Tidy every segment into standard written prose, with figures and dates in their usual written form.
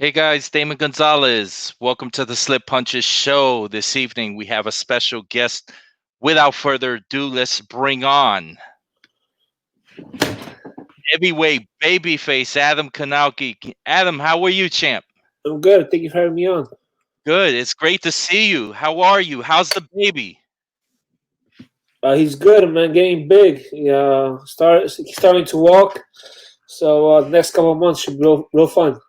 Hey guys, Damon Gonzalez. Welcome to the Slip Punches show. This evening we have a special guest. Without further ado, let's bring on heavyweight babyface Adam Kownacki. Adam, how are you, champ? I'm good. Thank you for having me on. Good. It's great to see you. How are you? How's the baby? He's good, man. Getting big. He's starting to walk. So the next couple of months should be real fun.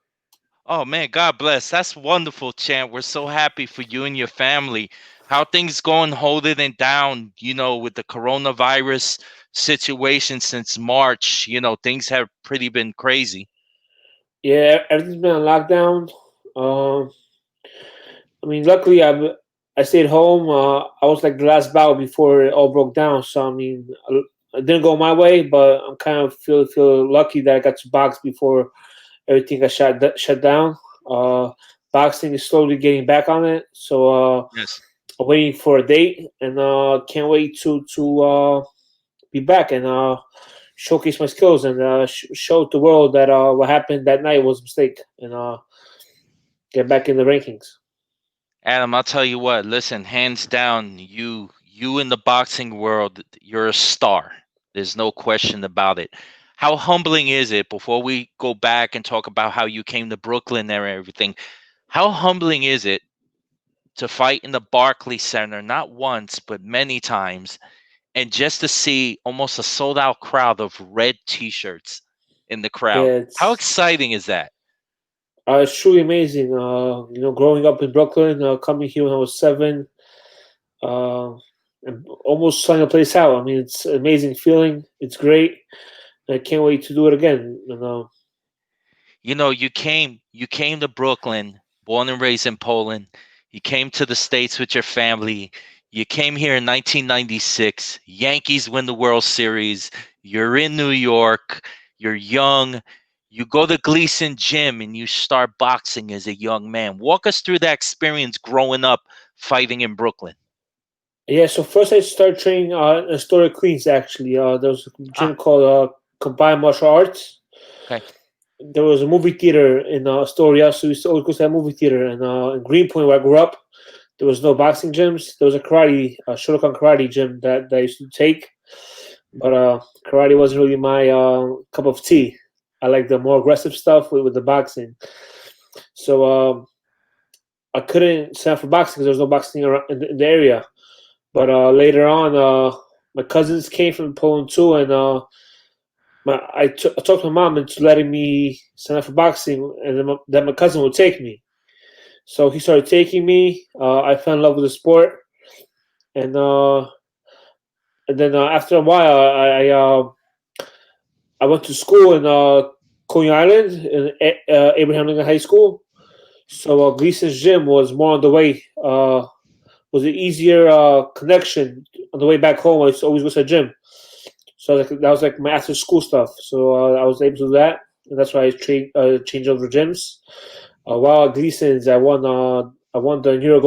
Oh man, God bless. That's wonderful, champ. We're so happy for you and your family. How things going holding it down, with the coronavirus situation since March, things have pretty been crazy. Yeah, everything's been on lockdown. Um, luckily I stayed home. I was like the last battle before it all broke down. So it didn't go my way, but I'm kind of feel lucky that I got to box before everything got shut down. Uh, Boxing is slowly getting back on it. So Yes. I'm waiting for a date, and can't wait to be back and showcase my skills and show the world that what happened that night was a mistake, and get back in the rankings. Adam, I'll tell you what, listen, hands down, you in the boxing world, you're a star. There's no question about it. How humbling is it, before we go back and talk about how you came to Brooklyn and everything, how humbling is it to fight in the Barclays Center not once but many times, and just to see almost a sold out crowd of red t-shirts in the crowd? Yeah, How exciting is that? it's truly amazing. Growing up in Brooklyn, coming here when I was 7, uh, and almost selling a place out. It's an amazing feeling. It's great. I can't wait to do it again. You came to Brooklyn, born and raised in Poland. You came to the States with your family. You came here in 1996. Yankees win the World Series. You're in New York. You're young. You go to Gleason Gym and you start boxing as a young man. Walk us through that experience growing up fighting in Brooklyn. Yeah, so first I started training in Astoria, Queens. Actually, there was a Ah, gym called Combined Martial Arts. okay. There was a movie theater in Astoria, so we used to always go to that movie theater. And in Greenpoint, where I grew up, there was no boxing gyms. There was a Shotokan karate gym that I used to take, but karate wasn't really my cup of tea. I like the more aggressive stuff with the boxing. So I couldn't sign up for boxing because there was no boxing around in the area. But later on, my cousins came from Poland too, and I talked my mom into letting me sign up for boxing, and then my cousin would take me. So he started taking me. I fell in love with the sport, and then after a while, I went to school in Coney Island in Abraham Lincoln High School. So Gleason's gym was more on the way. Was an easier connection on the way back home. I used to always go to the gym. So that was like my after school stuff. So I was able to do that, and that's why I changed over gyms. While at Gleason's, I won the New York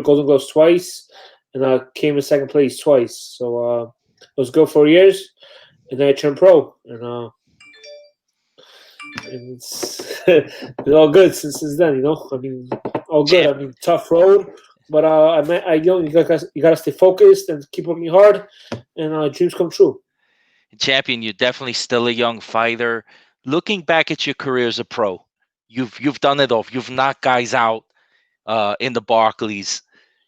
Golden Gloves twice, and I came in second place twice. So it was good for years, and then I turned pro, and it's all good since then. All good. Champ, Tough road, but you gotta stay focused and keep working hard, and dreams come true. champion, you're definitely still a young fighter. Looking back at your career as a pro, you've done it all. You've knocked guys out in the Barclays.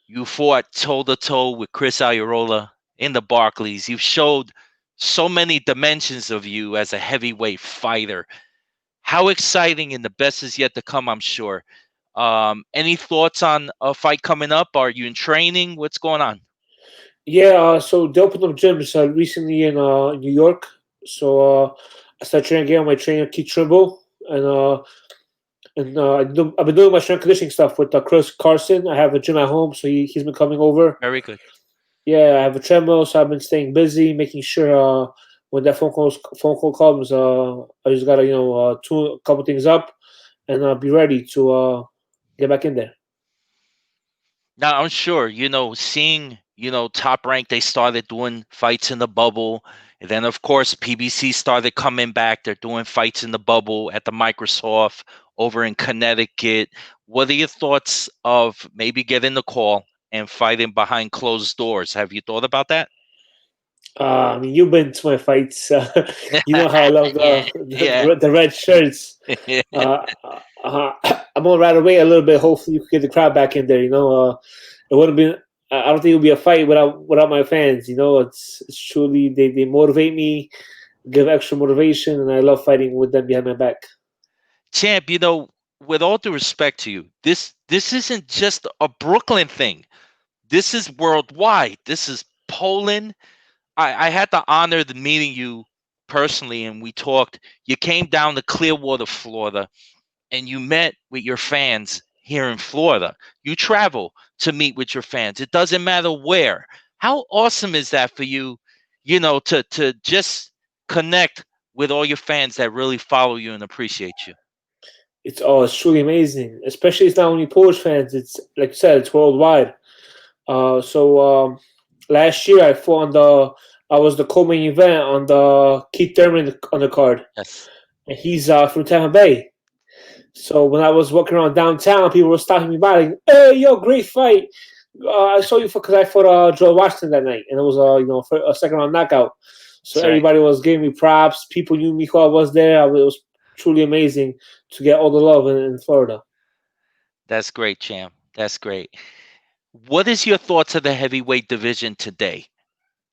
You fought toe to toe with Chris Ayarola in the Barclays. You've showed so many dimensions of you as a heavyweight fighter. How exciting, and the best is yet to come, I'm sure. Any thoughts on a fight coming up? Are you in training? What's going on? Yeah, so they opened up gyms recently in New York. So I started training again with my trainer Keith Trimble, and I've been doing my strength conditioning stuff with Chris Carson. I have a gym at home, so he's been coming over. Very good. Yeah, I have a treadmill, so I've been staying busy, making sure when that phone call comes, I just gotta tune a couple things up and be ready to get back in there. Now I'm sure, seeing, Top Rank, they started doing fights in the bubble. And then, of course, PBC started coming back. They're doing fights in the bubble at the Microsoft over in Connecticut. What are your thoughts of maybe getting the call and fighting behind closed doors? Have you thought about that? I mean, you've been to my fights. You know how I love Yeah, yeah. the red shirts. Uh, I'm gonna rather wait a little bit. Hopefully, you can get the crowd back in there. It would have been. I don't think it would be a fight without my fans. It's truly they motivate me, give extra motivation, and I love fighting with them behind my back. Champ, with all due respect to you, this isn't just a Brooklyn thing. This is worldwide. This is Poland. I had the honor of meeting you personally, and we talked. You came down to Clearwater, Florida, and you met with your fans here in Florida. You travel to meet with your fans. It doesn't matter where. How awesome is that for you, to just connect with all your fans that really follow you and appreciate you? It's truly amazing. Especially it's not only Polish fans. It's like you said, it's worldwide. Last year I fought I was the co-main event on the Keith Thurman on the card, Yes. and he's from Tampa Bay. So when I was walking around downtown, people were stopping me by like, "Hey, yo, great fight! I saw you because I fought Joel Washington that night, and it was a second round knockout." So That's right. everybody was giving me props. People knew me who I was there. It was truly amazing to get all the love in Florida. That's great, champ. That's great. What is your thoughts of the heavyweight division today?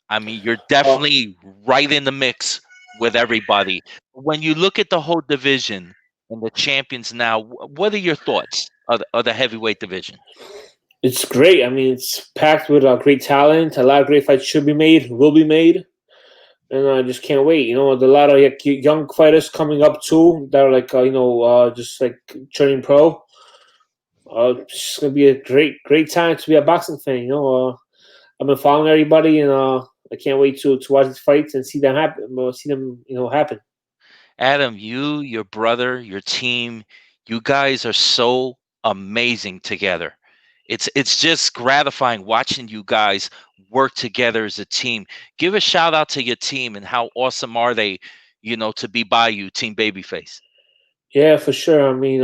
I mean, you're Uh, definitely right in the mix with everybody. When you look at the whole division and the champions now, what are your thoughts of the heavyweight division? it's great. I mean, it's packed with great talent. A lot of great fights should be made, will be made, and I just can't wait. There's a lot of young fighters coming up too that are just like turning pro. It's gonna be a great time to be a boxing fan. I've been following everybody, and I can't wait to watch these fights and see them happen. See them, happen. Adam, you, your brother, your team, you guys are so amazing together. It's just gratifying watching you guys work together as a team. Give a shout out to your team and how awesome are they, to be by you, Team Babyface. Yeah, for sure. I mean,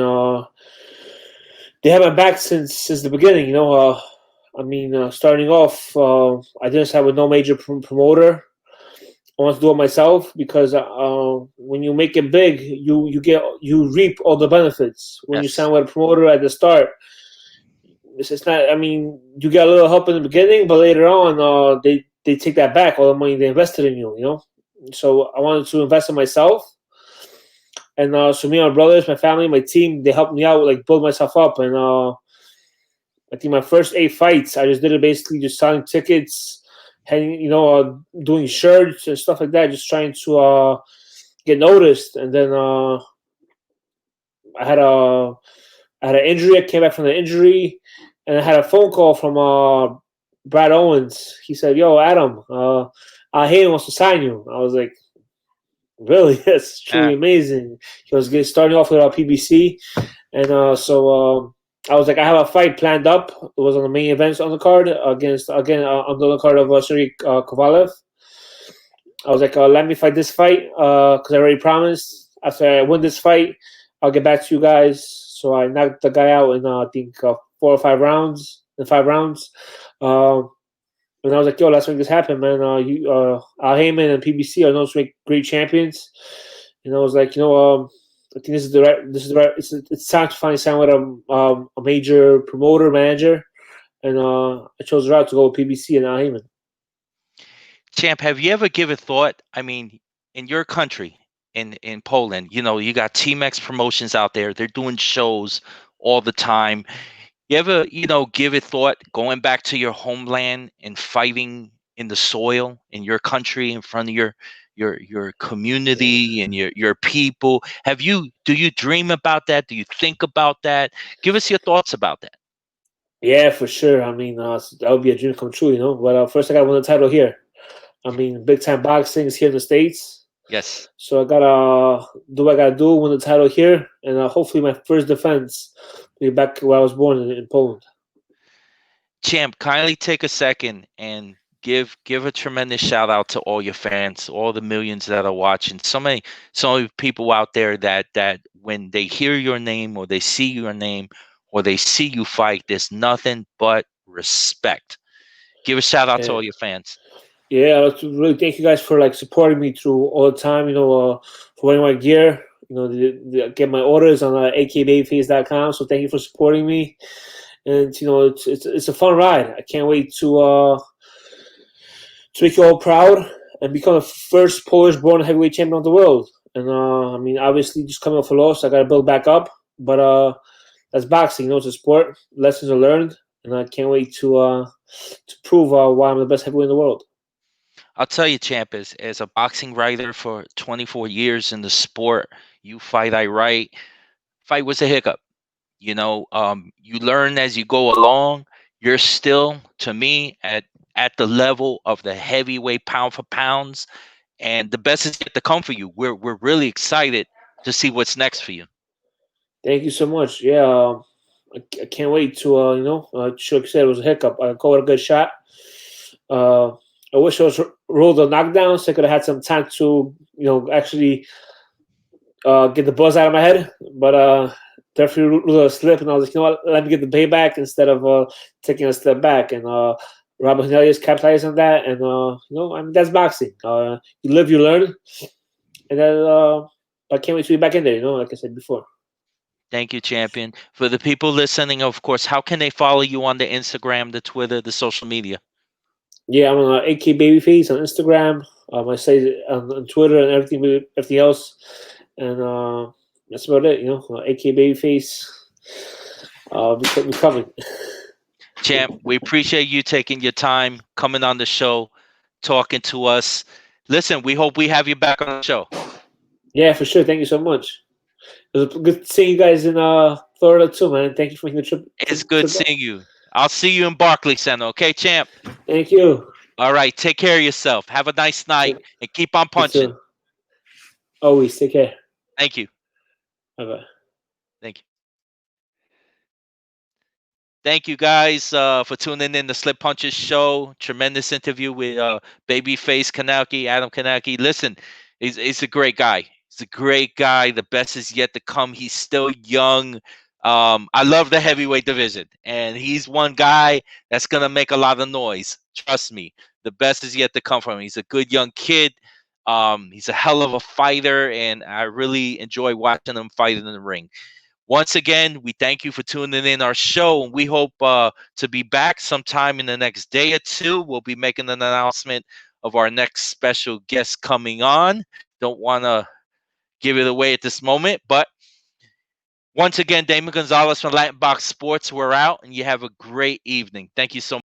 they have my back since the beginning. Starting off, I didn't start with no major promoter. I want to do it myself because when you make it big, you reap all the benefits. When you Yes. sign with a promoter at the start, it's not. I mean, you get a little help in the beginning, but later on, they take that back, all the money they invested in you. So I wanted to invest in myself, and so me, and my brothers, my family, my team, they helped me out, like build myself up, and I think my first 8 fights, I just did it basically just selling tickets, heading, doing shirts and stuff like that, just trying to get noticed. And then I had a I had an injury. I came back from the injury, and I had a phone call from Brad Owens. He said, "Yo, Adam, Hayden wants to sign you." I was like, "Really? That's Uh, truly amazing." He was starting off with our PBC, and I was like, I have a fight planned up. It was on the main events on the card against again on the card of Sergey Kovalev. I was like, let me fight this fight because I already promised. After I win this fight, I'll get back to you guys. So I knocked the guy out in I think 4 or 5 rounds. In 5 rounds, uh, and I was like, yo, let's make this happen, man. Al Heyman and PBC are known to make great champions. And I was like, I think this is the right. This is the right. It's time to finally sign with a major promoter manager, and I chose the route to go with PBC and Al Heyman. Champ, have you ever given thought? I mean, in your country, in Poland, you got Team X promotions out there. They're doing shows all the time. You ever, give it thought going back to your homeland and fighting in the soil in your country in front of your community and your people? Do you dream about that? Do you think about that? Give us your thoughts about that. Yeah, for sure. I mean, that would be a dream come true, But first, I got to win the title here. I mean, big time boxing is here in the States. Yes. So I gotta do what I gotta do, win the title here, and hopefully my first defense will be back where I was born in Poland. Champ, kindly take a second and give a tremendous shout out to all your fans, all the millions that are watching. So many people out there that when they hear your name or they see your name or they see you fight, there's nothing but respect. Give a shout out to Yeah. all your fans. Yeah, I want to really thank you guys for like supporting me through all the time. For wearing my gear. Get my orders on akbabyface.com. So thank you for supporting me, and it's a fun ride. I can't wait to make you all proud and become the first Polish-born heavyweight champion of the world. And I mean, obviously, just coming off a loss, I got to build back up. But that's boxing. It's a sport. Lessons are learned, and I can't wait to prove why I'm the best heavyweight in the world. I'll tell you, champ, as a boxing writer for 24 years in the sport, you fight, I write. Fight was a hiccup. You learn as you go along. You're still, to me, at the level of the heavyweight pound for pounds, and the best is yet to come for you. We're really excited to see what's next for you. Thank you so much. Yeah, I can't wait to Chuck said it was a hiccup. I called it a good shot. Uh, I wish I was rolled a knockdown so I could have had some time to actually get the buzz out of my head. But definitely ruled a slip, and I was like, what? Let me get the payback instead of taking a step back. And Robert Hernandez capitalized on that, and I mean that's boxing. You live, you learn, and then I can't wait to be back in there. Like I said before. Thank you, champion. For the people listening, of course, how can they follow you on the Instagram, the Twitter, the social media? Yeah, I'm on AK Babyface on Instagram. I say on Twitter and everything else, and that's about it. AK Babyface. Be coming. Champ, we appreciate you taking your time, coming on the show, talking to us. Listen, we hope we have you back on the show. Yeah, for sure. Thank you so much. It was good seeing you guys in Florida too, man. Thank you for making the trip. It's good Trip up. seeing you. I'll see you in Barclays Center, okay, champ? Thank you. All right, take care of yourself. Have a nice night and keep on You punching. too. Always take care. Thank you. Bye bye. Thank you. Thank you guys for tuning in the Slip Punches show. Tremendous interview with Babyface Kownacki, Adam Kownacki. Listen, he's a great guy. He's a great guy. The best is yet to come. He's still young. I love the heavyweight division, and he's one guy that's gonna make a lot of noise. Trust me, the best is yet to come from him. He's a good young kid. He's a hell of a fighter, and I really enjoy watching him fight in the ring. Once again, we thank you for tuning in our show, and we hope to be back sometime in the next day or two. We'll be making an announcement of our next special guest coming on. Don't want to give it away at this moment, but once again, Damon Gonzalez from Latin Box Sports, we're out, and you have a great evening. Thank you so much.